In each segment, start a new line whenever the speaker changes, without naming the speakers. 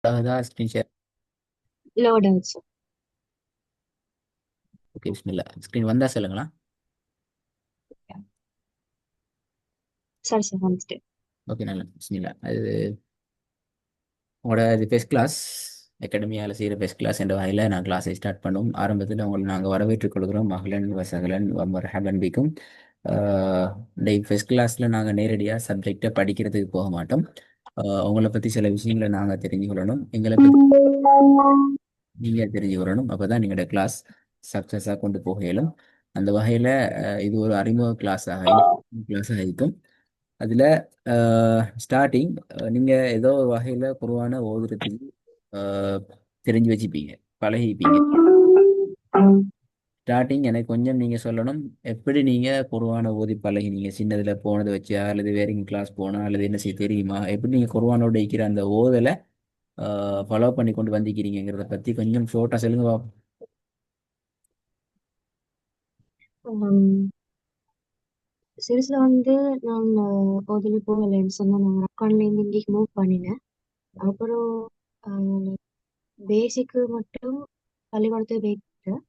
அதான் screen share.
Load ஆச்சு.
Okay, பிஸ்மில்லா. Screen வந்தா சொல்லுங்களா?
சரி சார் வந்துட்டு.
ஓகே, நல்லா பிஸ்மில்லா. அது உங்களோட இது ஃபெஸ்ட் கிளாஸ் அகாடமியால் செய்கிற ஃபெஸ்ட் கிளாஸ் என்ற வகையில் நான் கிளாஸை ஸ்டார்ட் பண்ணோம். ஆரம்பத்தில் உங்களை நாங்கள் வரவேற்றுக் கொள்கிறோம். மகளன் வசகலன் மர்ஹபன் பிக்கும். டே ஃபெஸ்ட் கிளாஸில் நாங்கள் நேரடியாக சப்ஜெக்டை படிக்கிறதுக்கு போக மாட்டோம். உங்களை பற்றி சில விஷயங்களை நாங்கள் தெரிஞ்சு கொள்ளணும், எங்களை பற்றி நீங்கள் தெரிஞ்சு கொள்ளணும். அப்போ தான் எங்களோட கிளாஸ் சக்ஸஸாக கொண்டு போக இயலும். அந்த வகையில் இது ஒரு அறிமுக கிளாஸாக இருக்கும். அதில் ஸ்டார்டிங் நீங்கள் ஏதோ ஒரு வகையில் குருவான ஓதுறதுக்கு அஹ், தெரிஞ்சு வச்சுப்பீங்க, பழகிப்பீங்க. ஸ்டார்டிங் எனக்கு கொஞ்சம் நீங்கள் சொல்லணும், எப்படி நீங்கள் குருவான ஓதி பழகினீங்க? சின்னதில் போனதை வச்சா, அல்லது வேற எங்க கிளாஸ் போனா, அல்லது என்ன செய்ய தெரியுமா? எப்படி நீங்கள் குருவானோட இருக்கிற அந்த ஓதலை ஃபாலோ பண்ணி கொண்டு வந்திருக்கிறீங்கிறத பற்றி கொஞ்சம் ஷோர்ட்டாக சொல்லுங்க பாப்போம்.
சிறுசுல வந்து நான் முதல்ல போகலைன்னு சொன்னா நான் அக்கௌண்ட்லேருந்து இங்கேக்கு மூவ் பண்ணினேன். அப்புறம் பேசிக்கு மட்டும் பள்ளிக்கூடத்தை போயிட்டேன்.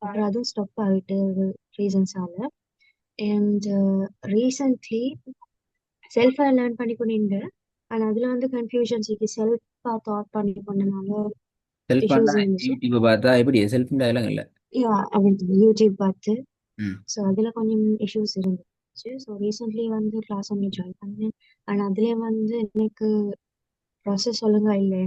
அப்புறம் அதுவும் ஸ்டாப் ஆகிட்டு ஒரு ரீசன்ஸால. அண்ட் ரீசன்ட்லி செல்ஃபாக லேர்ன் பண்ணி கொண்டிருந்தேன். ஆனால் அதில் வந்து கன்ஃபியூஷன்ஸ் இருக்கு. செல்ஃபாக தாட் பண்ணி கொண்டனால
செல்ஃபானா
இஷ்யூஸ் இருந்துச்சு.
யூடியூப்பை பார்த்தா எப்படி செல்ஃப்ன்ற இதெல்லாம் இல்லை.
அப்படி யூடியூப் பார்த்து
ம்.
ஸோ அதில் கொஞ்சம் இஷ்யூஸ் இருந்துச்சு. ஸோ ரீசெண்ட்லி வந்து கிளாஸ் ஒன்று ஜாயின் பண்ணேன். ஆனால் அதுலேயே வந்து எனக்கு ப்ராசஸ் ஒழுங்கா இல்லை.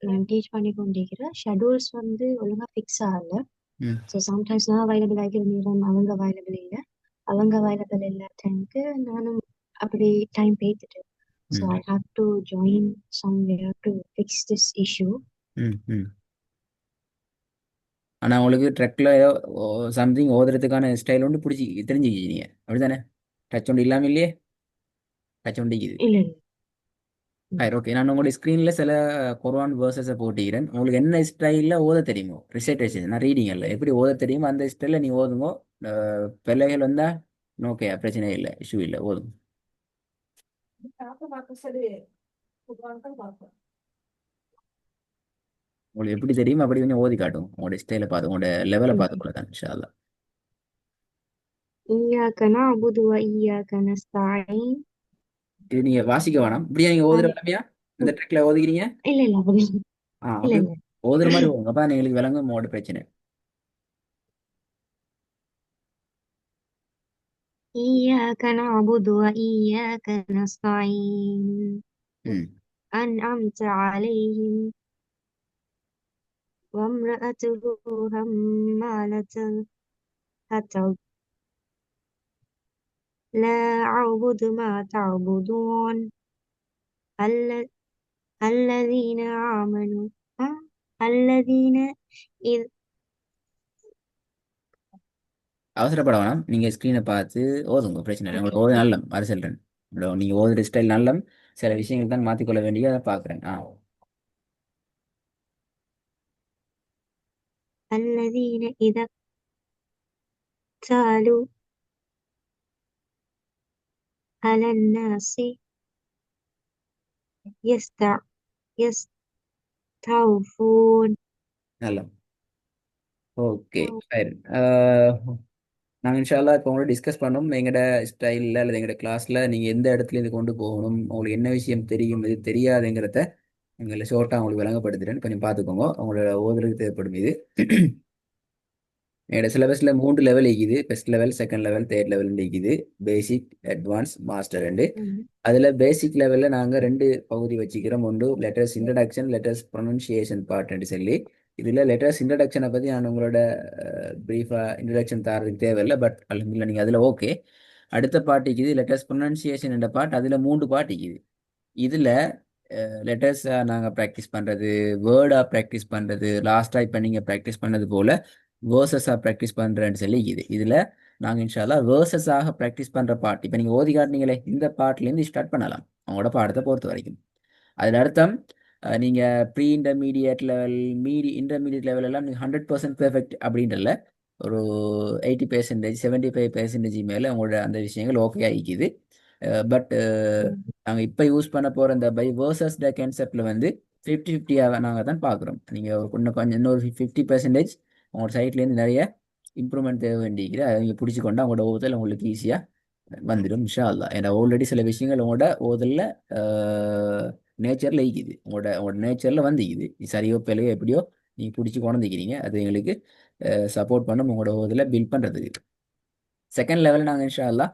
நான் டீச் பண்ணி கொண்டிருக்கிற ஷெடியூல்ஸ் வந்து ஒழுங்கா ஃபிக்ஸ் ஆகலை.
ம்.
ஸோ சம்டைம்ஸ் நான் அவைலபிள் ஆகிற நேரம் அவங்க அவைலபிள் இல்லை. அவங்க அவைலபிள் இல்லை டைமுக்கு நானும் அப்படி டைம் பேத்துட்டு. ஸோ
ம்.
I have to join somewhere to fix this issue.
ம். ம். ஆனால் உங்களுக்கு ட்ரெக்கில் சம்திங் ஓதுறதுக்கான ஸ்டைல் ஒன்று பிடிச்சி தெரிஞ்சுக்கிட்டீங்க அப்படிதானே? டச் ஒன்று இல்லாமல் இல்லையே, டச் ஒன்று இருக்குது.
இல்லை இல்லை.
ஓகே, நான் உங்களுடைய ஸ்க்ரீனில் சில குர்ஆன் வேர்சஸை போட்டிக்கிறேன். உங்களுக்கு என்ன ஸ்டைலில் ஓத தெரியுமோ, ரிசைட்டேஷன் நான் ரீடிங் இல்லை, எப்படி ஓத தெரியுமோ அந்த ஸ்டைலில் நீ ஓதுங்க. பிள்ளைகள் வந்தால் ஓகே, பிரச்சனை இல்லை, இஷ்யூ இல்லை, ஓதுங்க. உங்களுக்கு எப்படி தெரியுமோ அப்படி கொஞ்சம் ஓதி காட்டும், உங்களுடைய ஸ்டைலை பார்த்து, உங்களோட லெவலை பார்த்து கூட தான் இன்ஷா அல்லாஹ்.
إياك نعبد وإياك نستعين.
இது நீங்கள் வாசிக்க வேணாம், இப்படியா நீங்கள் ஓதுற வளமையா இந்த ட்ரெக்கில் ஓதுக்கிறீங்க?
இல்லை இல்லை அப்படி இல்லை
அப்படி
இல்லை.
ஓதுற மாதிரி ஓதுங்க, அப்போ எங்களுக்கு விளங்கும் உங்களோட பிரச்சனை.
إياك نعبد وإياك نستعين.
ம்.
أنعمت عليهم وامرأته حمالة الحطب. لا أعبد ما تعبدون. الل- الذين آمنوا الذين إذ
அவசரப்பட வேணாம், நீங்கள் ஸ்க்ரீனை பார்த்து ஓதுங்க, பிரச்சனை இல்லை. உங்களுக்கு ஓது நல்லம் அது சொல்கிறேன். நீங்கள் ஓதுற ஸ்டைல் நல்லம், சில விஷயங்கள் தான் மாற்றிக்கொள்ள வேண்டிய அதை பார்க்குறேன்.
الذين إذا اكتالوا على الناس يستع يستوفون.
நல்லம். Okay, fine. நாங்கள் இன்ஷால்லா இப்போ உங்களோட டிஸ்கஸ் பண்ணோம், எங்களோட ஸ்டைலில் அல்லது எங்களோட கிளாஸில் நீங்கள் எந்த இடத்துல இது கொண்டு போகணும், உங்களுக்கு என்ன விஷயம் தெரியும், இது தெரியாதுங்கிறத எங்களை ஷோர்ட்டாக உங்களுக்கு விளங்கப்படுத்துகிறேன். கொஞ்சம் பார்த்துக்கோங்க, உங்களோட ஓதுறதுக்கு தேவைப்படும் இது. என்னோட சிலபஸில் 3 லெவல் இருக்குது. First level, second level, third level இருக்குது. பேசிக், அட்வான்ஸ், மாஸ்டர் ரெண்டு. அதில் பேசிக் லெவலில் நாங்கள் ரெண்டு பகுதி வச்சுக்கிறோம். ஒன்று லெட்டர்ஸ் இன்ட்ரடக்ஷன், லெட்டர்ஸ் ப்ரொனன்சியேஷன் பார்ட்னு சொல்லி. இதில் லெட்டர்ஸ் இன்ட்ரடக்ஷனை பற்றி நான் உங்களோட ப்ரீஃபாக இன்ட்ரடக்ஷன் தரதுக்கு தேவையில்லை, பட் அல்ஹம்துலில்லாஹ் நீங்கள் அதில் ஓகே. அடுத்த பார்ட் இருக்குது லெட்டர்ஸ் ப்ரொனன்சியேஷன் என்ற பார்ட். அதில் 3 பார்ட் இருக்குது. இதில் லெட்டர்ஸாக நாங்கள் ப்ராக்டிஸ் பண்ணுறது, வேர்டாக ப்ராக்டிஸ் பண்ணுறது, லாஸ்ட்டாக இப்போ நீங்கள் ப்ராக்டிஸ் பண்ணது போல் வேர்சஸாக ப்ராக்டிஸ் பண்ணுறேன்னு சொல்லி இதில் நாங்கள் இன்ஷால்லா வேர்சஸாக ப்ராக்டிஸ் பண்ணுற பாட்டு இப்போ நீங்கள் ஓதி காட்டினீங்களே இந்த பாட்டிலேருந்து ஸ்டார்ட் பண்ணலாம் அவங்களோட பாடத்தை பொறுத்த வரைக்கும். அதில் அர்த்தம் நீங்கள் pre intermediate level, intermediate level எல்லாம் நீங்கள் 100% பெர்ஃபெக்ட் அப்படின்றல ஒரு 80%, 75% மேலே உங்களோட அந்த விஷயங்கள் ஓகே ஆகிக்குது. பட் நாங்கள் இப்போ யூஸ் பண்ண போகிற இந்த பை வேர்சஸ் த கான்செப்டில் வந்து 50-50 நாங்கள் தான் பார்க்குறோம். நீங்கள் ஒரு கொஞ்சம் இன்னொரு 50% உங்களோட சைட்லேருந்து நிறைய இம்ப்ரூவ்மெண்ட் தேவை வேண்டியிருக்கிற அதை நீங்கள் பிடிச்சிக்கொண்டா உங்களோட ஓதல் உங்களுக்கு ஈஸியாக வந்துடும் இன்ஷா அல்லாஹ். ஏன்னா ஆல்ரெடி சில விஷயங்கள் உங்களோட ஓதலில் நேச்சரில் ஈக்குது, உங்களோட நேச்சரில் வந்துக்குது. சரியோ பிழையோ எப்படியோ நீங்கள் பிடிச்சி கொண்டிருக்கிறீங்க. அது எங்களுக்கு சப்போர்ட் பண்ணும் உங்களோட ஓதில் பில்ட் பண்ணுறதுக்கு. செகண்ட் லெவல் நாங்கள் இன்ஷா அல்லாஹ்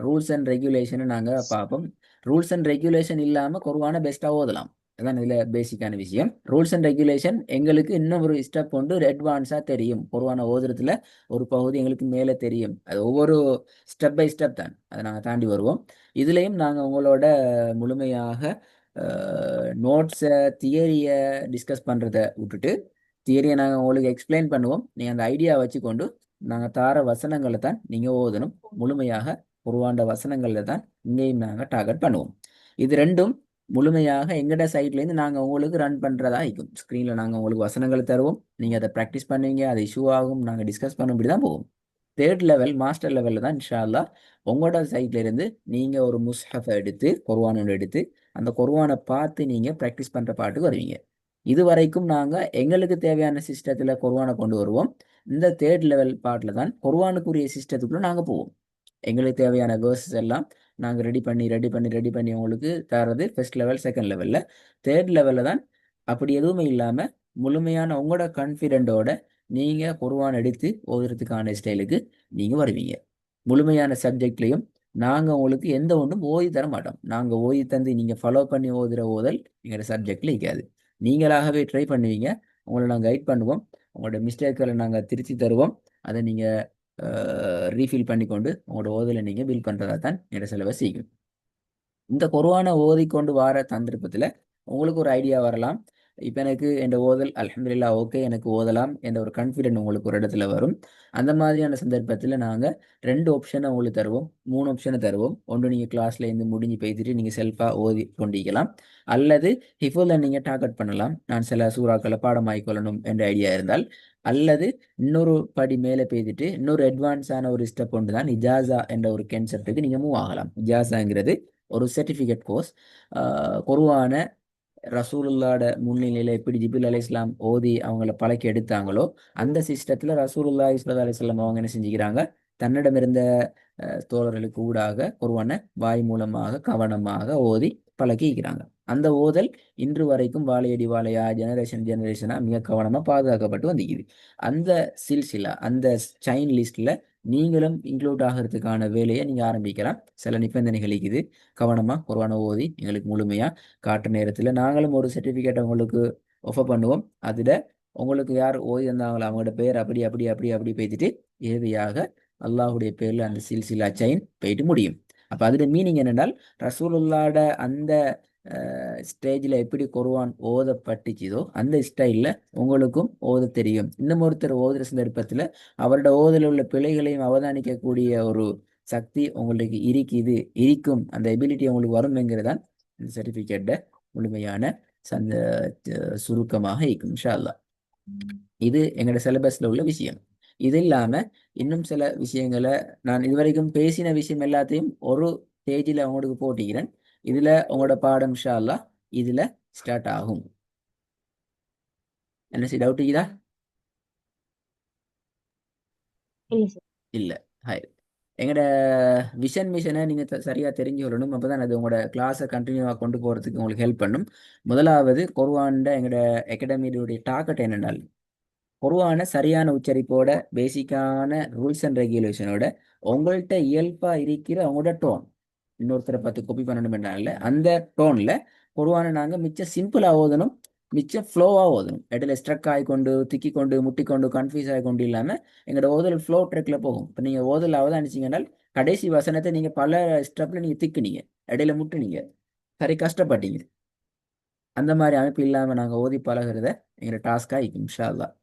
ரூல்ஸ் அண்ட் ரெகுலேஷனை நாங்கள் பார்ப்போம். ரூல்ஸ் அண்ட் ரெகுலேஷன் இல்லாமல் குர்ஆனை பெஸ்ட்டாக ஓதலாம். அதான் இதில் பேசிக்கான விஷயம். ரூல்ஸ் அண்ட் ரெகுலேஷன் எங்களுக்கு இன்னும் ஒரு ஸ்டெப் கொண்டு ஒரு அட்வான்ஸாக தெரியும். குர்ஆனை ஓதுறதுல ஒரு பகுதி எங்களுக்கு மேலே தெரியும். அது ஒவ்வொரு ஸ்டெப் பை ஸ்டெப் தான், அதை நாங்கள் தாண்டி வருவோம். இதுலேயும் நாங்கள் உங்களோட முழுமையாக நோட்ஸை தியரியை டிஸ்கஸ் பண்ணுறதை விட்டுட்டு தியரியை நாங்கள் உங்களுக்கு எக்ஸ்பிளைன் பண்ணுவோம். நீங்கள் அந்த ஐடியா வச்சுக்கொண்டு நாங்கள் தார வசனங்களை தான் நீங்கள் ஓதணும். முழுமையாக உருவாண்ட வசனங்களில் தான் இங்கேயும் நாங்கள் டார்கெட் பண்ணுவோம். இது ரெண்டும் முழுமையாக எங்கட சைட்லேருந்து நாங்கள் உங்களுக்கு ரன் பண்ணுறதா இருக்கும். ஸ்க்ரீனில் நாங்கள் உங்களுக்கு வசனங்களை தருவோம், நீங்கள் அதை ப்ராக்டிஸ் பண்ணுவீங்க, அது இஷ்யூ ஆகும், நாங்கள் டிஸ்கஸ் பண்ண இப்படி தான் போவோம். தேர்ட் லெவல் மாஸ்டர் லெவலில் தான் இன்ஷா அல்லாஹ் உங்களோட சைட்ல இருந்து நீங்கள் ஒரு முஸ்ஹஃபை எடுத்து குர்ஆனோட எடுத்து அந்த குர்ஆனை பார்த்து நீங்கள் ப்ராக்டிஸ் பண்ணுற பாட்டுக்கு வருவீங்க. இது வரைக்கும் நாங்கள் எங்களுக்கு தேவையான சிஸ்டத்தில் குர்ஆனை கொண்டு வருவோம். இந்த தேர்ட் லெவல் பார்ட்டில் தான் குர்ஆனுக்குரிய சிஸ்டத்துக்குள்ளே நாங்கள் போவோம். எங்களுக்கு தேவையான வேர்சஸ் எல்லாம் நாங்கள் ரெடி பண்ணி உங்களுக்கு தரது ஃபர்ஸ்ட் லெவல். செகண்ட் லெவலில் தேர்ட் லெவலில் தான் அப்படி எதுவுமே இல்லாமல் முழுமையான உங்களோட கான்ஃபிடென்ட்டோட நீங்கள் குர்ஆன் எடுத்து ஓதுறதுக்கான ஸ்டைலுக்கு நீங்கள் வருவீங்க. முழுமையான சப்ஜெக்ட்லேயும் நாங்கள் உங்களுக்கு எந்த ஒன்றும் ஓதி தர மாட்டோம். நாங்கள் ஓதி தந்து நீங்கள் ஃபாலோ பண்ணி ஓதுகிற ஓதல் எங்களோட சப்ஜெக்டில் இருக்காது. நீங்களாகவே ட்ரை பண்ணுவீங்க, உங்களை நாங்கள் கைட் பண்ணுவோம், உங்களோட மிஸ்டேக்களை நாங்கள் திருத்தி தருவோம். அதை நீங்கள் ரீஃபில் பண்ணிக்கொண்டு உங்களோட ஓதலை நீங்கள் பில் பண்ணுறதா தான் என்னோட சிலபஸ் செய்யும். இந்த குர்ஆனை ஓதிக்கொண்டு வர சந்தர்ப்பத்தில் உங்களுக்கு ஒரு ஐடியா வரலாம். இப்போ எனக்கு என் ஓதல் அல்ஹம்துலில்லாஹ் ஓகே, எனக்கு ஓதலாம் என்ற ஒரு கான்ஃபிடென்ட் உங்களுக்கு ஒரு இடத்துல வரும். அந்த மாதிரியான சந்தர்ப்பத்தில் நாங்கள் 2 ஆப்ஷனை உங்களுக்கு தருவோம், 3 ஆப்ஷனை தருவோம். ஒன்று நீங்கள் கிளாஸ்லேருந்து முடிஞ்சு பேசிட்டு நீங்கள் செல்ஃபாக ஓதி கொண்டிருக்கலாம், அல்லது ஹிஃபுல்ல நீங்கள் டார்கெட் பண்ணலாம். நான் சில சூறாக்களை பாடமாக்கிக்கொள்ளணும் என்ற ஐடியா இருந்தால், அல்லது இன்னொரு படி மேலே பேசிட்டு இன்னொரு அட்வான்ஸான ஒரு ஸ்டெப் ஒன்று தான் இஜாசா என்ற ஒரு கான்செப்டுக்கு நீங்கள் மூவ் ஆகலாம். இஜாசாங்கிறது ஒரு சர்டிஃபிகேட் கோர்ஸ். குர்ஆனை ரசூலுல்லாட முன்னிலையில் எப்படி ஜிப்ரீல் அலைஹிஸ்ஸலாம் ஓதி அவங்கள பழக்கி எடுத்தாங்களோ அந்த சிஸ்டத்தில் ரசூலுல்லாஹி ஸல்லல்லாஹு அலைஹி வஸல்லம் அவங்க என்ன செஞ்சுக்கிறாங்க, தன்னிடம் இருந்த தோழர்களுக்கு ஊடாக குர்ஆனை வாய் மூலமாக கவனமாக ஓதி பழக்கிக்கிறாங்க. அந்த ஓதல் இன்று வரைக்கும் வாழையடி வாழையா ஜெனரேஷனாக மிக கவனமாக பாதுகாக்கப்பட்டு வந்துக்குது. அந்த சில்சிலா அந்த செயின் லிஸ்ட்டில் நீங்களும் இன்க்ளூட் ஆகிறதுக்கான வேலையை நீங்கள் ஆரம்பிக்கலாம். சில நிபந்தனைகள் இருக்குது. கவனமாக குர்ஆனை ஓதி எங்களுக்கு முழுமையாக காட்டுற நேரத்தில் நாங்களும் ஒரு சர்டிஃபிகேட்டை உங்களுக்கு ஆஃபர் பண்ணுவோம். அதில் உங்களுக்கு யார் ஓதி இருந்தாங்களோ அவங்களோட பேர் அப்படி அப்படி அப்படி அப்படி பேசிட்டு இறுதியாக அல்லாஹுடைய பேரில் அந்த சில்சிலா செயின் போயிட்டு முடியும். அப்போ அதோட மீனிங் என்னென்னால் ரசூலுல்லாட அந்த ஸ்டேஜில் எப்படி குர்ஆன் ஓதப்பட்டுச்சுதோ அந்த ஸ்டைலில் உங்களுக்கும் ஓத தெரியும். இன்னும் ஒருத்தர் ஓதுற சந்தர்ப்பத்தில் அவரோட ஓதலில் உள்ள பிழைகளையும் அவதானிக்கக்கூடிய ஒரு சக்தி உங்களுக்கு இருக்கும். அந்த எபிலிட்டி உங்களுக்கு வரும்ங்கிறதான் இந்த சர்டிஃபிகேட்டை முழுமையான சந்த சுருக்கமாக இருக்கும் இன்ஷா அல்லாஹ். இது எங்களோட சிலபஸில் உள்ள விஷயம். இது இல்லாமல் இன்னும் சில விஷயங்களை நான் இதுவரைக்கும் பேசின விஷயம் எல்லாத்தையும் ஒரு பேஜில் உங்களுக்கு போட்டிக்கிறேன். இதில் உங்களோட பாடம் இன்ஷா அல்லாஹ் இதில் ஸ்டார்ட் ஆகும். என்ன டவுட் இருக்குதா?
இல்லை சார்.
இல்லை. ஹாய், எங்களோட விஷன் மிஷனை நீங்கள் சரியாக தெரிஞ்சு கொள்ளணும். அப்போ தான் அது உங்களோட கிளாஸை கண்டினியூவாக கொண்டு போகிறதுக்கு உங்களுக்கு ஹெல்ப் பண்ணும். முதலாவது குர்ஆன்ட எங்களோட அகாடமியுடைய டார்கெட் என்னென்னால் குர்ஆனை சரியான உச்சரிப்போட பேசிக்கான ரூல்ஸ் அண்ட் ரெகுலேஷனோட உங்கள்கிட்ட இயல்பாக இருக்கிற அவங்களோட டோன் இன்னொருத்தரை பார்த்து காப்பி பண்ணணும்னால அந்த டோனில் குர்ஆனை நாங்கள் மிச்சம் சிம்பிளாக ஓதணும், மிச்சம் ஃப்ளோவாக ஓதணும். இடையில ஸ்ட்ரக் ஆகிக்கொண்டு திக்கிக்கொண்டு முட்டிக்கொண்டு கன்ஃபியூஸ் ஆகிக்கொண்டு இல்லாமல் எங்களோட ஓதல் ஃப்ளோ ட்ரெக்கில் போகும். இப்போ நீங்கள் ஓதல் அவதானிச்சிங்கனால் கடைசி வசனத்தை நீங்கள் பல ஸ்டெப்பில் நீங்கள் திக்குனீங்க, இடையில முட்டுனீங்க, சரி கஷ்டப்பட்டீங்க. அந்த மாதிரி அமைப்பு இல்லாமல் நாங்கள் ஓதி பழகிறத எங்களோட டாஸ்காக இருக்கும் இன்ஷா அல்லாஹ்.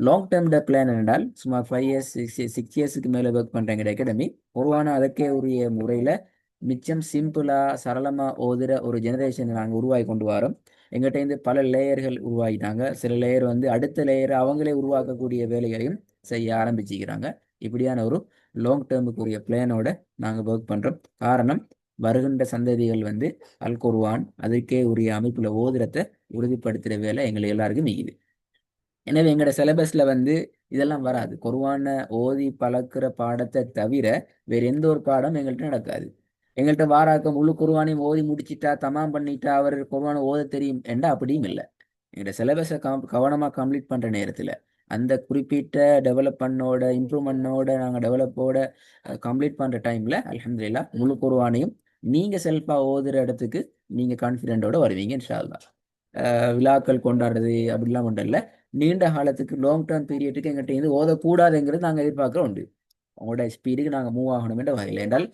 லாங் டேர்ம் பிளான் என்றால் சுமார் 5 இயர்ஸ் 6 இயர்ஸுக்கு மேலே ஒர்க் பண்ணுற எங்கள் அகாடமி குர்ஆனை அதற்கே உரிய முறையில் மிச்சம் சிம்பிளாக சரளமாக ஓதுகிற ஒரு ஜெனரேஷனை நாங்கள் உருவாக்கி கொண்டு வரோம். எங்கிட்டேருந்து பல லேயர்கள் உருவாகிட்டாங்க. சில லேயர் அடுத்த லேயரை அவங்களே உருவாக்கக்கூடிய வேலைகளையும் செய்ய ஆரம்பிச்சுக்கிறாங்க. இப்படியான ஒரு லாங் டேர்முக்குரிய பிளானோட நாங்கள் ஒர்க் பண்ணுறோம். காரணம் வருகின்ற சந்ததிகள் வந்து அல் குர்ஆன் அதுக்கே உரிய அமைப்புல ஓதுறத்தை உறுதிப்படுத்துகிற வேலை எங்களுக்கு எல்லாருக்கும் மிகுது. எனவே எங்களோட சிலபஸ்ல வந்து இதெல்லாம் வராது. குர்ஆனை ஓதி பழக்கிற பாடத்தை தவிர வேற எந்த ஒரு பாடம் எங்கள்கிட்ட நடக்காது. எங்கள்கிட்ட வாராக்க முழு குர்ஆனையும் ஓதி முடிச்சிட்டா தமாம் பண்ணிட்டா அவர் குர்ஆனை ஓத தெரியும் என்றா அப்படியும் இல்லை. எங்களோட சிலபஸை கவனமாக கம்ப்ளீட் பண்ணுற நேரத்தில் அந்த குறிப்பிட்ட டெவலப்மெண்டோட இம்ப்ரூவ்மெண்டோட நாங்கள் டெவலப்போட கம்ப்ளீட் பண்ணுற டைமில் அல்ஹம்துலில்லாஹ் முழு குர்ஆனையும் நீங்கள் செல்ஃபாக ஓதுற இடத்துக்கு நீங்கள் கான்ஃபிடென்ட்டோட வருவீங்க இன்ஷா அல்லாஹ். விழாக்கள் கொண்டாடுறது அப்படிலாம் ஒன்றும் இல்லை. நீண்ட காலத்துக்கு லாங் டேர்ம் பீரியடுக்கு எங்கிட்ட இருந்து ஓதக்கூடாதுங்கிறது நாங்கள் எதிர்பார்க்குறோம் உண்டு. உங்களோட ஸ்பீடுக்கு நாங்கள் மூவ் ஆகணுமென்ற வகையில் என்றால்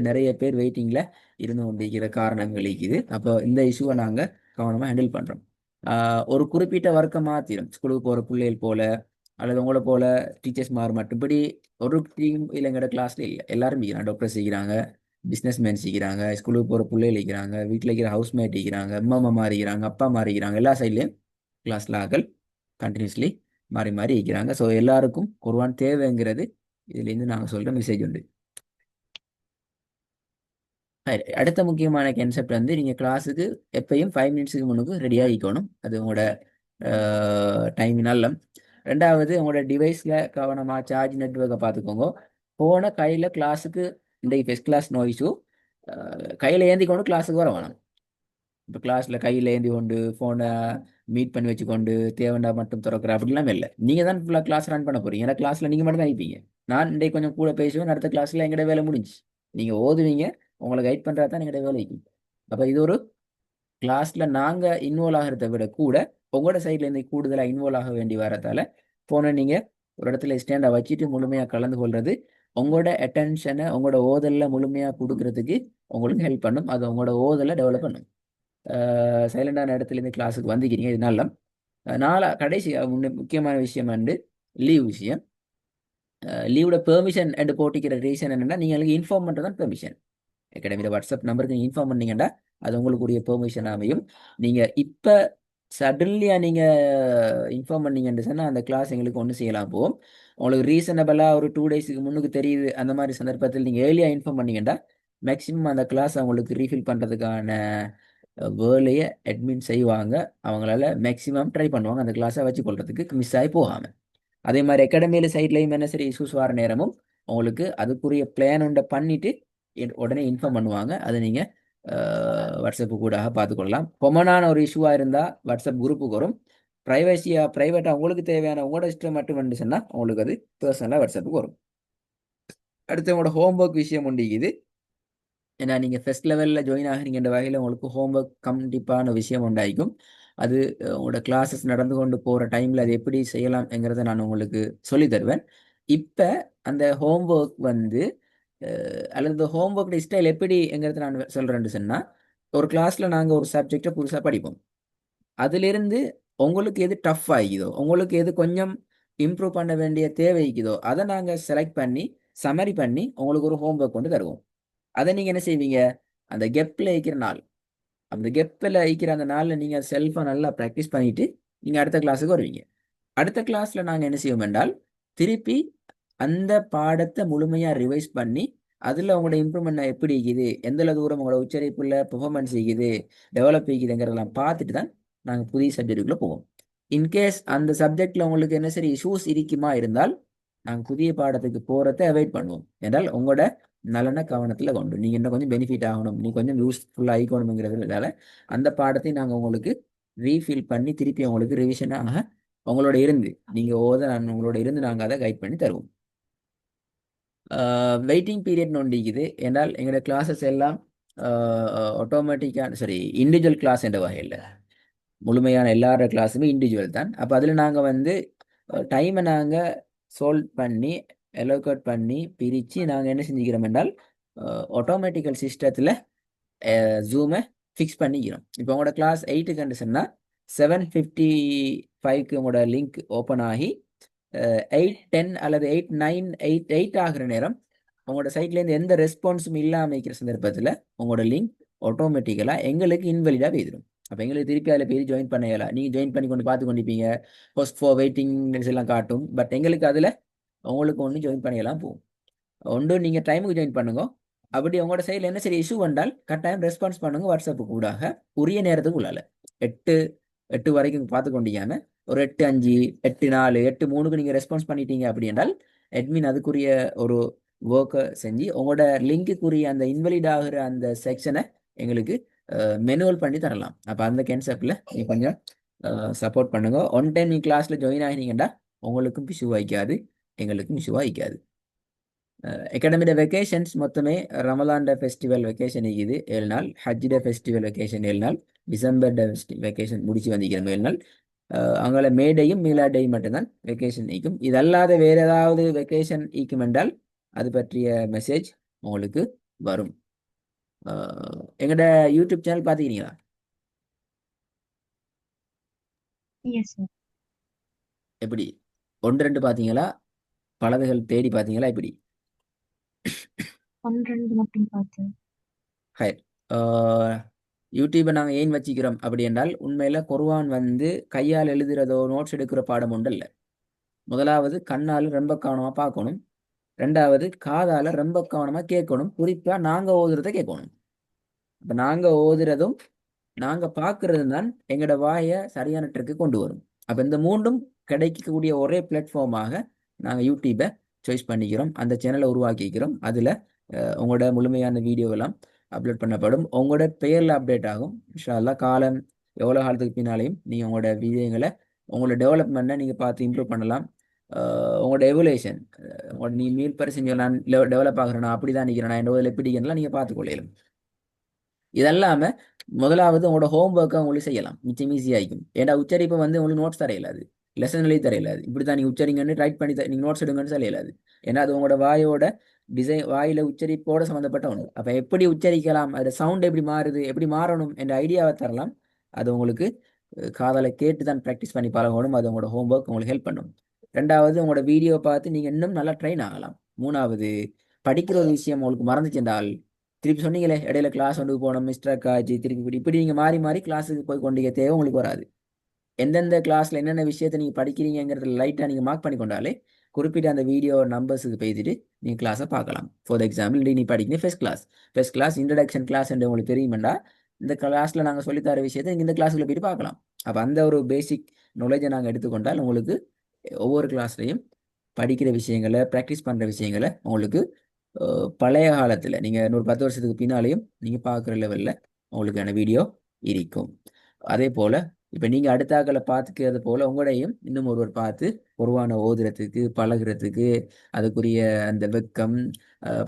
நிறைய பேர் வெயிட்டிங்கில் இருந்து கொண்டிருக்கிற காரணங்கள் இருக்குது. அப்போ இந்த இஷ்யூவை நாங்கள் கவனமாக ஹேண்டில் பண்ணுறோம். ஒரு குறிப்பிட்ட வர்க்கம் மாத்திரம் ஸ்கூலுக்கு போகிற பிள்ளைகள் போல அல்லது உங்களை போல டீச்சர்ஸ் மாறு மட்டும்படி ஒரு டீம் இல்லைங்கிற கிளாஸ்ல இல்லை. எல்லாரும் இருக்கிறாங்க. டாக்டர் செய்கிறாங்க, பிஸ்னஸ் மேன் செய்கிறாங்க, ஸ்கூலுக்கு போகிற பிள்ளைகள் இருக்கிறாங்க, வீட்டில் இருக்கிற ஹவுஸ்மேட் இருக்கிறாங்க, அம்மா மாறிக்கிறாங்க, அப்பா மாறிக்கிறாங்க, எல்லா சைட்லேயும் கிளாஸ்ல ஆக்கள் கண்டினியூஸ்லி மாறி மாறி இருக்கிறாங்க. ஸோ எல்லாருக்கும் குர்ஆன் தேவைங்கிறது இதுலேருந்து நாங்கள் சொல்கிற மெசேஜ் உண்டு. அடுத்த முக்கியமான கான்செப்ட் வந்து நீங்கள் கிளாஸுக்கு எப்பயும் 5 மினிட்ஸுக்கு முன்னுக்கு ரெடியாக இருக்கணும். அது உங்களோட டைம் நல்ல. ரெண்டாவது உங்களோட டிவைஸில் கவனமாக சார்ஜ் நெட்ஒர்க்கை பார்த்துக்கோங்க. ஃபோனை கையில் கிளாஸுக்கு இன்றைக்கு ஃபஸ்ட் கிளாஸ் நோ இஷ்யூ கையில் ஏந்தி கொண்டு கிளாஸுக்கு வர வேணும். இப்போ கிளாஸில் கையில் ஏந்தி கொண்டு ஃபோனை மீட் பண்ணி வச்சுக்கொண்டு தேவைண்டா மட்டும் திறக்கிற அப்படிலாம் இல்லை. நீங்கள் தான் ஃபுல்லாக கிளாஸ் ரன் பண்ண போகிறீங்க. ஏன்னா கிளாஸில் நீங்கள் மட்டும் தான் இருப்பீங்க. நான் இன்றைக்கு கொஞ்சம் கூட பேசுவேன், அடுத்த கிளாஸில் எங்கள்ட வேலை முடிஞ்சு. நீங்கள் ஓதுவீங்க, உங்களை கைட் பண்ணுறா தான் எங்கள்ட வேலைக்கு. அப்போ இது ஒரு கிளாஸில் நாங்கள் இன்வால்வ் ஆகிறத விட கூட உங்களோட சைட்லேருந்து கூடுதலாக இன்வால்வ் ஆக வேண்டி வரதால ஃபோனை நீங்கள் ஒரு இடத்துல ஸ்டாண்டாக வச்சுட்டு முழுமையாக கலந்து கொள்வது உங்களோட அட்டென்ஷனை உங்களோட ஓதலில் முழுமையாக கொடுக்கறதுக்கு உங்களுக்கு ஹெல்ப் பண்ணும். அது உங்களோட ஓதலை டெவலப் பண்ணும். சைலண்டான இடத்துலேருந்து கிளாஸுக்கு வந்துக்கிறீங்க. இதனால கடைசி முக்கியமான விஷயம் வந்து லீவ் விஷயம். லீவோட பெர்மிஷன் என்று போட்டிக்கிற ரீசன் என்னென்னா நீங்கள் இன்ஃபார்ம் பண்ணுறது தான் பெர்மிஷன். அகாடமியில் வாட்ஸ்அப் நம்பருக்கு நீங்கள் இன்ஃபார்ம் பண்ணீங்கன்னா அது உங்களுக்குரிய பெர்மிஷன் அமையும். நீங்கள் இப்போ சடன்லியாக நீங்கள் இன்ஃபார்ம் பண்ணீங்கன்னு சொன்னால் அந்த கிளாஸ் எங்களுக்கு ஒன்று செய்யலாம் போகும். உங்களுக்கு ரீசனபிளாக ஒரு 2 டேஸுக்கு முன்னுக்கு தெரியுது. அந்த மாதிரி சந்தர்ப்பத்தில் நீங்கள் ஏர்லியாக இன்ஃபார்ம் பண்ணீங்கன்னா மேக்ஸிமம் அந்த கிளாஸ் அவங்களுக்கு ரீஃபில் பண்ணுறதுக்கான வேலையை அட்மின் செய்வாங்க. அவங்களால மேக்ஸிமம் ட்ரை பண்ணுவாங்க அந்த கிளாஸை வச்சு கொள்றதுக்கு மிஸ் ஆகி போகாமல். அதே மாதிரி அகாடமியில் சைட்லையும் என்ன சரி இஷ்யூஸ் வர நேரமும் உங்களுக்கு அதுக்குரிய பிளான் ஒன்றை பண்ணிவிட்டு உடனே இன்ஃபார்ம் பண்ணுவாங்க. அதை நீங்கள் வாட்ஸ்அப்பு கூட பார்த்துக்கொள்ளலாம். கொமனான ஒரு இஷ்யூவாக இருந்தால் வாட்ஸ்அப் குரூப்புக்கு வரும். ப்ரைவேட்டாக உங்களுக்கு தேவையான உங்களோட இஷ்டம் மட்டும் வந்துச்சுன்னா உங்களுக்கு அது பர்சனலாக வாட்ஸ்அப்புக்கு வரும். அடுத்து உங்களோட ஹோம்ஒர்க் விஷயம் உண்டிக்குது. ஏன்னா நீங்கள் ஃபஸ்ட் லெவலில் ஜாயின் ஆகிறீங்கன்ற வகையில் உங்களுக்கு ஹோம்ஒர்க் கண்டிப்பான விஷயம் உண்டாயிக்கும். அது உங்களோட கிளாஸஸ் நடந்து கொண்டு போகிற டைமில் அது எப்படி செய்யலாம்ங்கிறத நான் உங்களுக்கு சொல்லி தருவேன். இப்போ அந்த ஹோம்ஒர்க் வந்து அல்லது ஹோம்ஒர்க் ஸ்டைல் எப்படிங்கிறத நான் சொல்கிறேன்னு சொன்னால், ஒரு கிளாஸில் நாங்கள் ஒரு சப்ஜெக்டை புதுசாக படிப்போம். அதிலிருந்து உங்களுக்கு எது டஃப் ஆகிக்குதோ, உங்களுக்கு எது கொஞ்சம் இம்ப்ரூவ் பண்ண வேண்டிய தேவைக்குதோ அதை நாங்கள் செலக்ட் பண்ணி சமரி பண்ணி உங்களுக்கு ஒரு ஹோம்ஒர்க் கொண்டு தருவோம். அதை நீங்கள் என்ன செய்வீங்க, அந்த கெப்பில் வைக்கிற நாள், அந்த கெப்பில் வைக்கிற அந்த நாளில் நீங்கள் செல்ஃபை நல்லா ப்ராக்டிஸ் பண்ணிவிட்டு நீங்கள் அடுத்த கிளாஸுக்கு வருவீங்க. அடுத்த கிளாஸில் நாங்கள் என்ன செய்வோம் என்றால் திருப்பி அந்த பாடத்தை முழுமையாக ரிவைஸ் பண்ணி அதில் உங்களோட இம்ப்ரூவ்மெண்ட் எப்படி இருக்குது, எந்த தூரம் உங்களோட உச்சரிப்புள்ள பெர்ஃபார்மன்ஸ் இருக்குது, டெவலப் ஆகிக்குதுங்கிறதெல்லாம் பார்த்துட்டு தான் நாங்கள் புதிய சப்ஜெக்டுக்குள்ளே போவோம். இன்கேஸ் அந்த சப்ஜெக்டில் உங்களுக்கு என்ன சரி இஷ்யூஸ் இருக்குமா இருந்தால் நாங்கள் புதிய பாடத்துக்கு போகிறத அவாய்ட் பண்ணுவோம். என்றால் உங்களோட நலனை கவனத்தில் கொண்டு நீங்கள் இன்னும் கொஞ்சம் பெனிஃபிட் ஆகணும், நீ கொஞ்சம் யூஸ்ஃபுல்லாக ஆகிக்கணுங்கிறதுனால அந்த பாடத்தை நாங்கள் உங்களுக்கு ரீஃபில் பண்ணி திருப்பி உங்களுக்கு ரிவிஷனாக உங்களோட இருந்து நீங்கள் உங்களோட இருந்து நாங்கள் அதை கைட் பண்ணி தருவோம். வெயிட்டிங் பீரியட் நோண்டிக்குது. என்றால் எங்களோட கிளாஸஸ் எல்லாம் ஆட்டோமேட்டிக்கான இண்டிவிஜுவல் கிளாஸ் என்ற வகையில் முழுமையான எல்லாரோட கிளாஸுமே இண்டிவிஜுவல் தான். அப்போ அதில் நாங்கள் வந்து டைமை நாங்கள் சால்வ் பண்ணி எலோகேட் பண்ணி பிரித்து நாங்கள் என்ன செஞ்சுக்கிறோம் என்றால் ஆட்டோமேட்டிக்கல் சிஸ்டத்தில் ஜூமை ஃபிக்ஸ் பண்ணிக்கிறோம். இப்போ உங்களோட கிளாஸ் 8 கண்டிஷன்னா 7:55க்கு உங்களோட லிங்க் ஓப்பன் ஆகி 8:10 அல்லது 8:09 8:08 ஆகிற நேரம் உங்களோட சைட்லேருந்து எந்த ரெஸ்பான்ஸும் இல்லாமல் இருக்கிற சந்தர்ப்பத்தில் உங்களோட லிங்க் ஆட்டோமேட்டிக்கலாக எங்களுக்கு இன்வெலிடாக போயிடும். அப்போ எங்களுக்கு திருப்பி அதில் போய் ஜாயின் பண்ணலாம். நீங்கள் ஜாயின் பண்ணி கொண்டு பார்த்து கொண்டிருப்பீங்க, போஸ்ட் ஃபார் வெயிட்டிங் எல்லாம் காட்டும். பட் எங்களுக்கு அதில் உங்களுக்கு ஒன்று ஜாயின் பண்ணியெல்லாம் போகும். ஒன்று நீங்கள் டைமுக்கு ஜாயின் பண்ணுங்க, அப்படி உங்களோட சைடில் என்ன சரி இஷ்யூ வந்தால் கட்டாயம் ரெஸ்பான்ஸ் பண்ணுங்க வாட்ஸ்அப்பு கூடாக உரிய நேரத்துக்கு உள்ளால 8 வரைக்கும் பார்த்து கொண்டீங்க ஒரு 8:05 8:04 8:03க்கு நீங்கள் ரெஸ்பான்ஸ் பண்ணிட்டீங்க அப்படி என்றால் அட்மின் அதுக்குரிய ஒரு ஒர்க்கை செஞ்சு உங்களோட லிங்க்குரிய அந்த இன்வெலிட் ஆகிற அந்த செக்ஷனை எங்களுக்கு மெனுவல் பண்ணி தரலாம். அப்போ அந்த கான்செப்டில் நீங்கள் கொஞ்சம் சப்போர்ட் பண்ணுங்க. ஒன் டைம் நீங்கள் கிளாஸில் ஜாயின் ஆகினீங்கன்னா உங்களுக்கும் இஷ்யூ ஆகிக்காது, எங்களுக்கும் இஷ்யூ ஆகிக்காது. அகாடமியோட வெக்கேஷன்ஸ் மொத்தமே ரமலான் ஃபெஸ்டிவல் வெக்கேஷன் இருக்குது 7 நாள், ஹஜ்ஜிட ஃபெஸ்டிவல் வெக்கேஷன் 7 நாள், டிசம்பர் வெக்கேஷன் முடிச்சு வந்திருக்கிறோம் 7 நாள். அங்கே மேடையும் மீலாடையும் மட்டும்தான் வெக்கேஷன் ஈக்கும். இது அல்லாத வேற ஏதாவது வெக்கேஷன் ஈக்கும் என்றால் அது பற்றிய மெசேஜ் உங்களுக்கு வரும். எங்களோட யூடியூப் சேனல் பார்த்துக்கிறீங்களா?
Yes sir.
எப்படி 1 2 பார்த்தீங்களா, பலதுகள் தேடி பார்த்தீங்களா? எப்படி?
1 2 மட்டும் பார்த்து.
ஹைர். யூடியூப்பை நாங்கள் ஏன் வச்சுக்கிறோம் அப்படி என்றால் உண்மையில் குர்ஆன் வந்து கையால் எழுதுறதோ நோட்ஸ் எடுக்கிற பாடம் ஒன்றும் இல்லை. முதலாவது கண்ணால் ரொம்ப கவனமாக பார்க்கணும், ரெண்டாவது காதால் ரொம்ப கவனமாக கேட்கணும், குறிப்பாக நாங்கள் ஓதுறதை கேட்கணும். இப்போ நாங்கள் ஓதுறதும் நாங்கள் பார்க்கறதும் தான் எங்களோட வாயை சரியான ட்ரிக்கு கொண்டு வரும். அப்போ இந்த மூன்றும் கிடைக்கக்கூடிய ஒரே பிளாட்ஃபார்மாக நாங்கள் யூடியூப்பை சாய்ஸ் பண்ணிக்கிறோம், அந்த சேனலை உருவாக்கிக்கிறோம். அதில் உங்களோட முழுமையான வீடியோவெல்லாம் அப்லோட் பண்ணப்படும். உங்களோட பெயரில் அப்டேட் ஆகும் இன்ஷா அல்லாஹ். காலம் எவ்வளோ காலத்துக்கு பின்னாலையும் நீங்கள் உங்களோட வீடியோங்களை உங்களோட டெவலப்மெண்ட்டை நீங்கள் பார்த்து இம்ப்ரூவ் பண்ணலாம். உங்களோட எவல்யூஷன், உங்களோட நீ மீல் பரிசு நான் டெவலப் ஆகிறேன்னா அப்படி தான் நிற்கிறேன் என்ன எப்படிங்கிறலாம் நீங்கள் பார்த்துக்கொள்ளலாம். இதெல்லாம முதலாவது உங்களோட ஹோம் ஒர்க்கை உங்களுக்கு செய்யலாம், மிச்சம் ஈஸியாகிக்கும். ஏன்னா உச்சரிப்பை வந்து உங்களுக்கு நோட்ஸ் தர இயலாது, லெசன் எழுதி தர இயலாது. இப்படி தான் நீங்கள் உச்சரிங்கன்னு ரைட் பண்ணி நீங்கள் நோட்ஸ் எடுங்கன்னு சொல்ல இயலாது. ஏன்னா அது உங்களோட வாயோட டிசைன், வாயில உச்சரிப்போட சம்மந்தப்பட்ட ஒன்று. அப்போ எப்படி உச்சரிக்கலாம், அதோட சவுண்ட் எப்படி மாறுது, எப்படி மாறணும் என்ற ஐடியாவை தரலாம். அது உங்களுக்கு காதால கேட்டு தான் ப்ராக்டிஸ் பண்ணி பழகணும். அது உங்களோட ஹோம் ஒர்க் உங்களுக்கு ஹெல்ப் பண்ணும். ரெண்டாவது உங்களோட வீடியோ பார்த்து நீங்கள் இன்னும் நல்லா ட்ரெயின் ஆகலாம். மூணாவது, படிக்கிற ஒரு விஷயம் உங்களுக்கு மறந்துச்சென்றால் திருப்பி சொன்னீங்களே இடையில கிளாஸ் ஒன்று போனோம் மிஸ்டர் காஜி திருப்பி இப்படி நீங்கள் மாறி மாறி கிளாஸுக்கு போய் கொண்டிருக்க தேவை உங்களுக்கு வராது. எந்தெந்த கிளாஸில் என்னென்ன விஷயத்தை நீங்கள் படிக்கிறீங்கிறத லைட்டாக நீங்கள் மார்க் பண்ணி கொண்டாலே குறிப்பிட்ட அந்த வீடியோ நம்பர்ஸுக்கு போய்த்துட்டு நீங்கள் கிளாஸை பார்க்கலாம். ஃபார் எக்ஸாம்பிள் நீ படிக்கிறீங்க ஃபர்ஸ்ட் கிளாஸ் இன்ட்ரடக்ஷன் கிளாஸ் என்று உங்களுக்கு தெரியுமெண்டா இந்த கிளாஸில் நாங்கள் சொல்லித்தர விஷயத்தை நீங்கள் இந்த கிளாஸுக்குள்ள போயிட்டு பார்க்கலாம். அப்போ அந்த ஒரு பேசிக் நாலேஜை நாங்கள் எடுத்துக்கொண்டால் உங்களுக்கு ஒவ்வொரு கிளாஸ்லையும் படிக்கிற விஷயங்களை ப்ராக்டிஸ் பண்ணுற விஷயங்களை உங்களுக்கு பழைய காலத்தில் நீங்கள் இன்னொரு 10 வருஷத்துக்கு பின்னாலேயும் நீங்கள் பார்க்குற லெவலில் உங்களுக்கான வீடியோ இருக்கும். அதே போல் இப்போ நீங்கள் அடுத்தாக்களை பார்த்துக்கிறது போல் உங்களையும் இன்னும் ஒருவர் பார்த்து குர்ஆனை ஓதுறதுக்கு பழகுறதுக்கு அதுக்குரிய அந்த வெக்கம்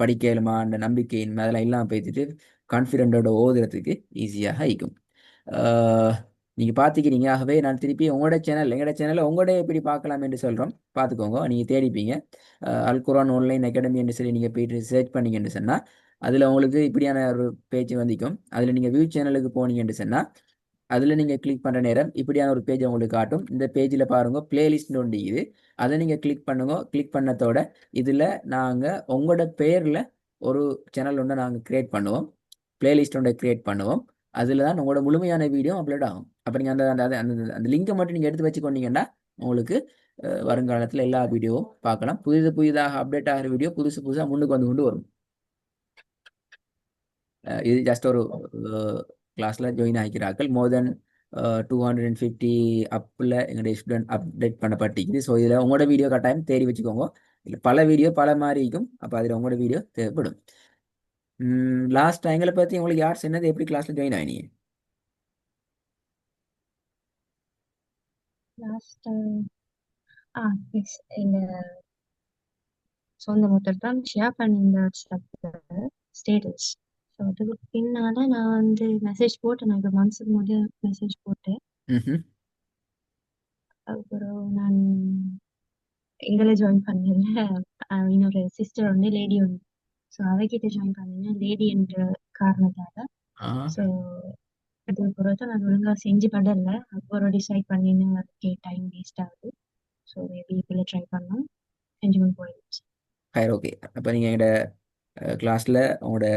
படிக்கலுமா அந்த நம்பிக்கையின் அதெல்லாம் இல்லாமல் பேசிட்டு கான்ஃபிடென்ட்டோட ஓதுறதுக்கு ஈஸியாக இருக்கும். நீங்கள் பார்த்துக்கிறீங்க. ஆகவே நான் திருப்பி எங்களோட சேனலை உங்களோட எப்படி பார்க்கலாம் என்று சொல்கிறோம், பார்த்துக்கோங்க. நீங்கள் தேடிப்பீங்க அல் குர்ஆன் ஆன்லைன் அகாடமி என்று சொல்லி நீங்கள் போயிட்டு சர்ச் பண்ணீங்கன்னு சொன்னால் அதில் உங்களுக்கு இப்படியான ஒரு பேஜ் வந்திக்கும். அதில் நீங்கள் வியூ சேனலுக்கு போனீங்கன்னு சொன்னால் அதில் நீங்கள் கிளிக் பண்ணுற நேரம் இப்படியான ஒரு பேஜ் உங்களுக்கு காட்டும். இந்த பேஜில் பாருங்கள் பிளேலிஸ்ட்னு ஒன்று இது, அதை நீங்கள் கிளிக் பண்ணுங்க. கிளிக் பண்ணதோட இதில் நாங்கள் உங்களோட பேரில் ஒரு சேனல் ஒன்று நாங்கள் க்ரியேட் பண்ணுவோம், பிளேலிஸ்ட் ஒன்றை க்ரியேட் பண்ணுவோம். அதில் தான் உங்களோட முழுமையான வீடியோ அப்லோட் ஆகும். அப்போ நீங்கள் அந்த அந்த அந்த அந்த லிங்கை மட்டும் நீங்கள் எடுத்து வச்சுக்கொண்டீங்கன்னா உங்களுக்கு வருங்காலத்தில் எல்லா வீடியோவும் பார்க்கலாம். புதிதாக அப்டேட் ஆகிற வீடியோ புதுசாக முன்னுக்கு வந்து கொண்டு வரும். இது ஜஸ்ட் ஒரு கிளாஸில் ஜாயின் ஆகிக்கிறார்கள். மோர் தென் 250 அப்பில் எங்களுடைய ஸ்டூடெண்ட் அப்டேட் பண்ணப்பட்டிருக்குது. ஸோ இதில் உங்களோட வீடியோ கட்டாயம் தேடி வச்சுக்கோங்க. இல்லை பல வீடியோ பல மாதிரி இருக்கும். அப்போ அதில் உங்களோட வீடியோ தேவைப்படும். லாஸ்ட் எங்களை பற்றி உங்களுக்கு யார் சொன்னது, எப்படி கிளாஸில் ஜாயின் ஆகினீங்க?
லாஸ்ட் எஸ் இந்த சொந்த மொத்தம் தான் ஷேர் பண்ணியிருந்த ஸ்டேட்டஸ். ஸோ அதுக்கு பின்னால நான் வந்து மெசேஜ் போட்டேன். நான் 2 மந்த்ஸுக்கு முன்னாடி மெசேஜ் போட்டேன். அப்புறம் நான் எங்களை ஜாயின் பண்ணல, இன்னொரு சிஸ்டர் வந்து லேடி ஒன்று, ஸோ அவகிட்ட ஜாயின் பண்ணினேன் லேடி என்ற காரணத்தால. ஸோ அது பொறுத்து நான் ஒழுங்காக செஞ்சு படல. அப்புறம் டிசைட் பண்ணின்னு அதுக்கே டைம் வேஸ்ட் ஆகுது. ஸோ மேபி இப்போ ட்ரை பண்ணோம், செஞ்சு போயிடுச்சு.
ஓகே. அப்போ நீங்கள் எங்களோட கிளாஸில் உங்களோட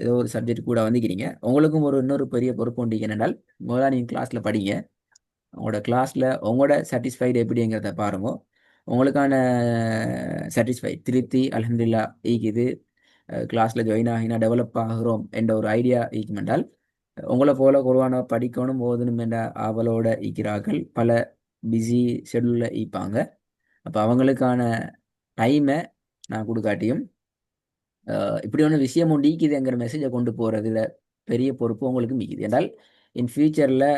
ஏதோ ஒரு சப்ஜெக்ட் கூட வந்துக்கிறீங்க. உங்களுக்கும் இன்னொரு பெரிய பொறுப்பு உண்டு. என்னென்னால் முதல்ல நீங்கள் கிளாஸில் படிங்க. உங்களோட கிளாஸில் உங்களோட சாட்டிஸ்ஃபைடு எப்படிங்கிறத பாருங்க. உங்களுக்கான சாட்டிஸ்ஃபைட் திருப்தி அல்ஹம்துலில்லாஹ் ஈக்குது. கிளாஸில் ஜாயின் ஆகினா டெவலப் ஆகிறோம் என்ற ஒரு ஐடியா இருக்குமென்றால் உங்களை போல குருவான படிக்கணும் போதணும் என்ற ஆவலோட இருக்கிறார்கள் பல பிஸி ஷெடியூலில் இருப்பாங்க. அப்போ அவங்களுக்கான டைமை நான் கொடுக்காட்டியும் இப்படி ஒன்று விஷயம் ஒன்று ஈக்குதுங்கிற மெசேஜை கொண்டு போகிறதுல பெரிய பொறுப்பு உங்களுக்கு மிக்குது என்றால் இன் ஃபியூச்சரில்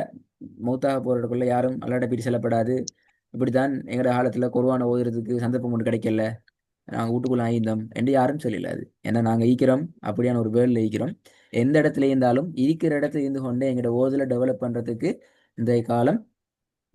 மௌத்தாக போகிறதுக்குள்ள யாரும் அல்லாட்ட பீட்டு செல்லப்படாது. இப்படித்தான் எங்களோட காலத்தில் கொரோனா ஓதுறதுக்கு சந்தர்ப்பம் ஒன்று கிடைக்கல, நாங்கள் வீட்டுக்குள்ள ஆயிருந்தோம் என்று யாரும் சொல்லலாது. ஏன்னா நாங்கள் ஈக்கிறோம் அப்படியான ஒரு வேர்ல்டில் ஈக்கிறோம். எந்த இடத்துல இருந்தாலும் இருக்கிற இடத்துல இருந்து கொண்டே எங்களோட ஓதில் டெவலப் பண்ணுறதுக்கு இந்த காலம்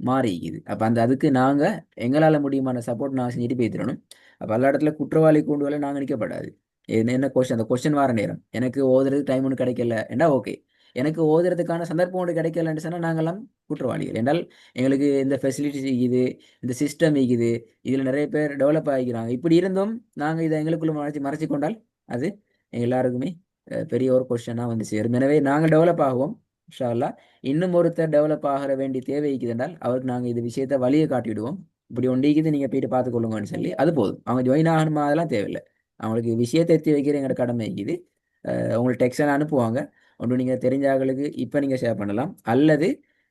மாறிக்குது. அப்போ அதுக்கு நாங்கள் எங்களால் முடியுமான சப்போர்ட் நாங்கள் செஞ்சுட்டு போய்த்திடணும். அப்போ எல்லா இடத்துல குற்றவாளி கூண்டுகளை நாங்கள் நிற்கப்படாது. என்ன கொஸ்டின், அந்த கொஸ்டின் வர நேரம் எனக்கு ஓதுறது டைம் ஒன்று கிடைக்கல என்றா ஓகே, எனக்கு ஓதுறதுக்கான சந்தர்ப்பம் ஒன்று கிடைக்கலன்னு சொன்னால் நாங்கள்லாம் குற்றவாளிகள். என்றால் எங்களுக்கு இந்த ஃபெசிலிட்டிஸ் இருக்குது, இந்த சிஸ்டம் இருக்குது, இதில் நிறைய பேர் டெவலப் ஆகிக்கிறாங்க. இப்படி இருந்தும் நாங்கள் இதை எங்களுக்குள்ள மறைச்சி கொண்டால் அது எல்லாருக்குமே பெரிய ஒரு கொஸ்டினாக வந்து சேரும். எனவே நாங்கள் டெவலப் ஆகுவோம் இன்ஷா அல்லாஹ். இன்னும் ஒருத்தர் டெவலப் ஆகிற வேண்டிய தேவை இருக்குது என்றால் அவருக்கு நாங்கள் இது விஷயத்த வழியை காட்டிவிடுவோம். இப்படி ஒன்றிக்குது நீங்கள் போயிட்டு பார்த்துக்கொள்ளுங்கன்னு சொல்லி அது போதும். அவங்க ஜாயின் ஆகணுமா அதெல்லாம் தேவையில்லை. அவங்களுக்கு விஷயத்தை எத்தி வைக்கிற எங்களோட கடமை இருக்குது. உங்களுக்கு டெக்ஸ்டன் அனுப்புவாங்க, ஒன்று நீங்கள் தெரிஞ்சாங்களுக்கு இப்போ நீங்கள் ஷேர் பண்ணலாம், அல்லது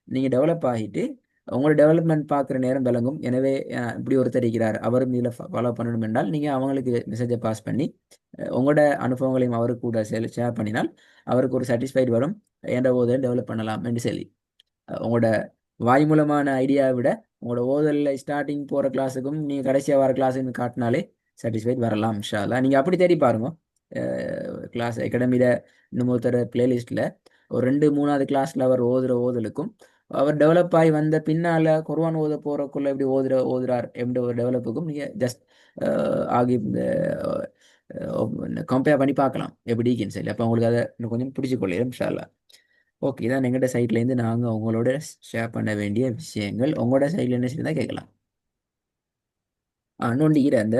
நீங்கள் டெவலப் ஆகிட்டு உங்களோட டெவலப்மெண்ட் பார்க்குற நேரம் விளங்கும். எனவே இப்படி ஒருத்தர் இருக்கிறார் அவரும் இதில் ஃபாலோ பண்ணணும் என்றால் நீங்கள் அவங்களுக்கு மெசேஜை பாஸ் பண்ணி உங்களோட அனுபவங்களையும் அவருக்கு கூட ஷேர் பண்ணினால் அவருக்கு ஒரு சாட்டிஸ்ஃபைடு வரும். என்ற போதை டெவலப் பண்ணலாம் என்று சொல்லி உங்களோட வாய் மூலமான ஐடியாவை விட உங்களோட ஓதலில் ஸ்டார்டிங் போகிற கிளாஸுக்கும் நீங்கள் கடைசியாக வர கிளாஸுக்கும் காட்டினாலே சாட்டிஸ்ஃபைட் வரலாம் இன்ஷா அல்லாஹ். நீங்கள் அப்படி தேடி பாருங்க. கிளாஸ் அகாடமியில் இன்னும் ஒருத்தர் பிளேலிஸ்ட்டில் ஒரு 2-3வது கிளாஸில் அவர் ஓதுறதுக்கும் அவர் டெவலப் ஆகி வந்த பின்னால் குர்ஆன் ஓத போகிறக்குள்ள எப்படி ஓதுறார் என்ற ஒரு டெவலப்புக்கும் நீங்கள் ஜஸ்ட் ஆகி கம்பேர் பண்ணி பார்க்கலாம் எப்படின்னு சொல்லி. அப்போ உங்களுக்கு அதை இன்னும் கொஞ்சம் பிடிச்சி கொள்ளையிடும் இன்ஷா அல்லாஹ். ஓகே, இதான் எங்கள்கிட்ட சைட்லேருந்து நாங்கள் உங்களோட ஷேர் பண்ண வேண்டிய விஷயங்கள். உங்களோட சைடில் என்ன செய்யறதா கேட்கலாம். இன்னொன்று அந்த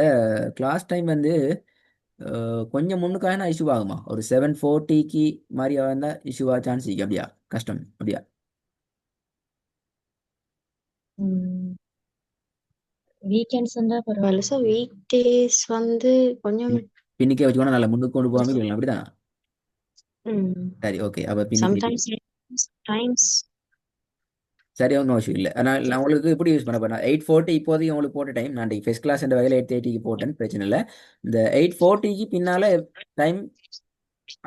கிளாஸ் டைம் வந்து கொஞ்சம் முன்னுக்காக நான் இஷ்யூ ஆகுமா, ஒரு 7:40க்கு மாதிரி இருந்தால் இஷ்யூ ஆக சான்ஸ் இருக்கு. அப்படியா கஷ்டம் அப்படியா?
வீக்கெண்ட்ஸ் இருந்தா பரவாயில்ல சார். வீக் டேஸ் வந்து கொஞ்சம்
பின்னிக்கே வச்சுக்கோனா நல்லா முன்னுக்கு கொண்டு போகாமல் இருக்கலாம். அப்படிதான். சரி ஓகே, அப்போ பின்னிக்கு
டைம்ஸ்
சரி ஒன்றும் அவசியம் இல்லை. ஆனால் நான் உங்களுக்கு எப்படி யூஸ் பண்ண போறேன், 8:40 இப்போதைக்கு உங்களுக்கு போட்ட டைம் நான் ஃபர்ஸ்ட் கிளாஸ் என்ற வகையில் 8:30க்கு போட்டேன், பிரச்சனை இல்லை. இந்த 8:40க்கு பின்னால் டைம்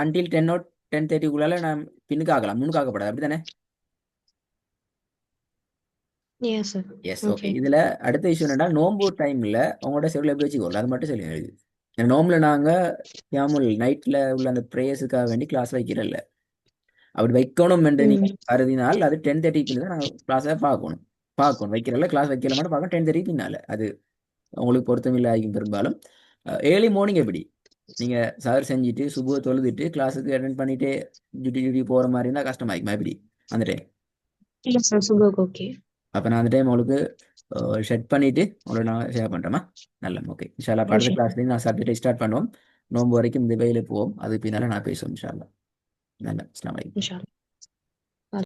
அன்டில் 10:30க்குள்ளால நான் பின்னுக்கு ஆகலாம், முன்னுக்கு ஆகப்படாது. அப்படி தானே? S okay. இதில் அடுத்த விஷயம் என்னன்னா, நோம்பு டைமில் உங்களோட செடியூல் எப்படி வச்சுக்கோங்க அது மட்டும் சொல்லுங்க எனக்கு. நோம்பில் நாங்கள் தியாமுல் நைட்டில் உள்ள அந்த ப்ரேயர்ஸுக்காக வேண்டி கிளாஸ் வைக்கிறல்ல, அப்படி வைக்கணும் என்று நீங்கள் கருதினால் அது 10:30 பின்னால் தான் நாங்கள் கிளாஸை பார்க்கணும் வைக்கிறல்ல, கிளாஸ் வைக்கல மட்டும் பார்க்கணும் 10:30 பின்னால். அது உங்களுக்கு பொருத்தமில்லை ஆகியும். பெரும்பாலும் ஏர்லி மார்னிங் எப்படி நீங்கள் சவர் செஞ்சுட்டு சுபுவை தொழுதுட்டு கிளாஸுக்கு அட்டென்ட் பண்ணிட்டு டியூட்டி போகிற மாதிரி இருந்தால் கஷ்டமாயிருக்குமா எப்படி அந்த டைம்?
ஓகே.
அப்போ நான் அந்த டைம் உங்களுக்கு செட் பண்ணிவிட்டு உங்களோட நான் ஷேர் பண்ணுறேம்மா. நல்ல ஓகே இன்ஷால்லா. அடுத்த கிளாஸ்லேருந்து நான் சப்ஜெக்டை ஸ்டார்ட் பண்ணுவோம். நோம்பு வரைக்கும் இந்த வெயில போவோம், அது பின்னால் நான் பேசுவோம் இன்ஷால்லா. நல்ல அஸ்ஸலாமு அலைக்கும்.